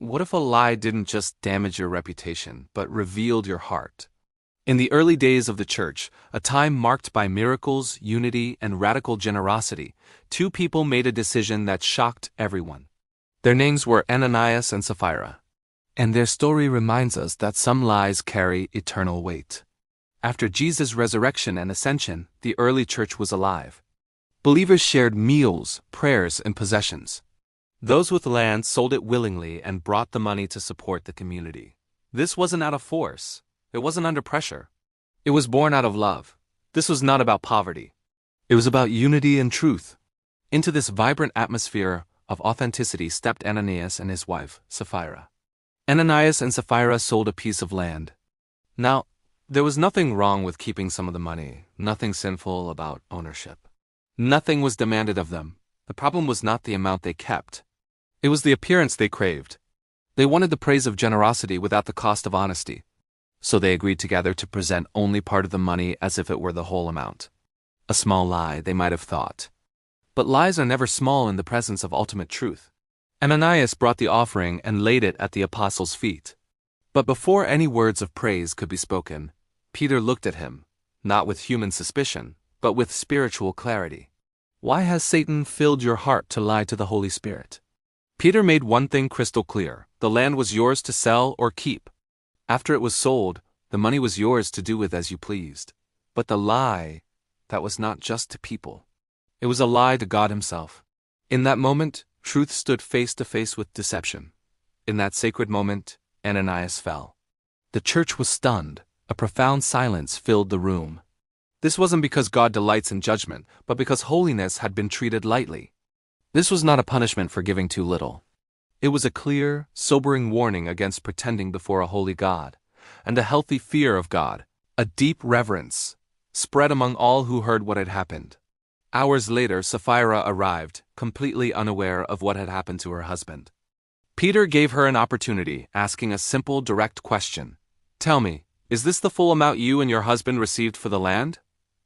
What if a lie didn't just damage your reputation, but revealed your heart? In the early days of the church, a time marked by miracles, unity, and radical generosity, two people made a decision that shocked everyone. Their names were Ananias and Sapphira. And their story reminds us that some lies carry eternal weight. After Jesus' resurrection and ascension, the early church was alive. Believers shared meals, prayers, and possessions. Those with land sold it willingly and brought the money to support the community. This wasn't out of force. It wasn't under pressure. It was born out of love. This was not about poverty. It was about unity and truth. Into this vibrant atmosphere of authenticity stepped Ananias and his wife, Sapphira. Ananias and Sapphira sold a piece of land. Now, there was nothing wrong with keeping some of the money, nothing sinful about ownership. Nothing was demanded of them. The problem was not the amount they kept. It was the appearance they craved. They wanted the praise of generosity without the cost of honesty. So they agreed together to present only part of the money as if it were the whole amount. A small lie, they might have thought. But lies are never small in the presence of ultimate truth. Ananias brought the offering and laid it at the apostles' feet. But before any words of praise could be spoken, Peter looked at him, not with human suspicion, but with spiritual clarity. Why has Satan filled your heart to lie to the Holy Spirit? Peter made one thing crystal clear: the land was yours to sell or keep. After it was sold, the money was yours to do with as you pleased. But the lie, that was not just to people. It was a lie to God himself. In that moment, truth stood face to face with deception. In that sacred moment, Ananias fell. The church was stunned. A profound silence filled the room. This wasn't because God delights in judgment, but because holiness had been treated lightly. This was not a punishment for giving too little. It was a clear, sobering warning against pretending before a holy God, and a healthy fear of God, a deep reverence, spread among all who heard what had happened. Hours later, Sapphira arrived, completely unaware of what had happened to her husband. Peter gave her an opportunity, asking a simple, direct question. "Tell me, is this the full amount you and your husband received for the land?"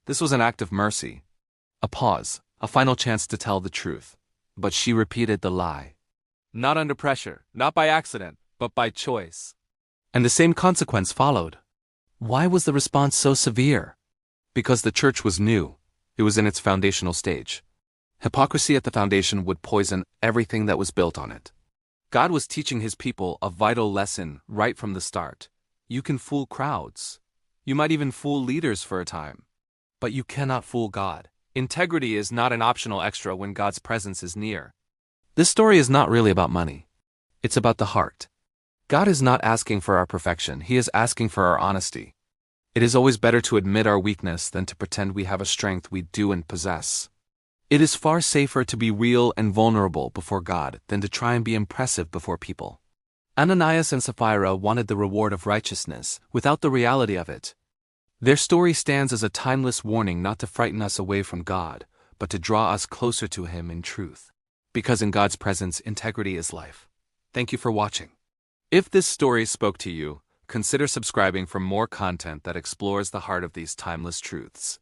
This was an act of mercy. A pause, a final chance to tell the truth. But she repeated the lie. Not under pressure, not by accident, but by choice. And the same consequence followed. Why was the response so severe? Because the church was new. It was in its foundational stage. Hypocrisy at the foundation would poison everything that was built on it. God was teaching his people a vital lesson right from the start. You can fool crowds. You might even fool leaders for a time. But you cannot fool God. Integrity is not an optional extra when God's presence is near. This story is not really about money. It's about the heart. God is not asking for our perfection. He is asking for our honesty. It is always better to admit our weakness than to pretend we have a strength we do and possess. It is far safer to be real and vulnerable before God than to try and be impressive before people. Ananias and Sapphira wanted the reward of righteousness without the reality of it. Their story stands as a timeless warning not to frighten us away from God, but to draw us closer to Him in truth. Because in God's presence, integrity is life. Thank you for watching. If this story spoke to you, consider subscribing for more content that explores the heart of these timeless truths.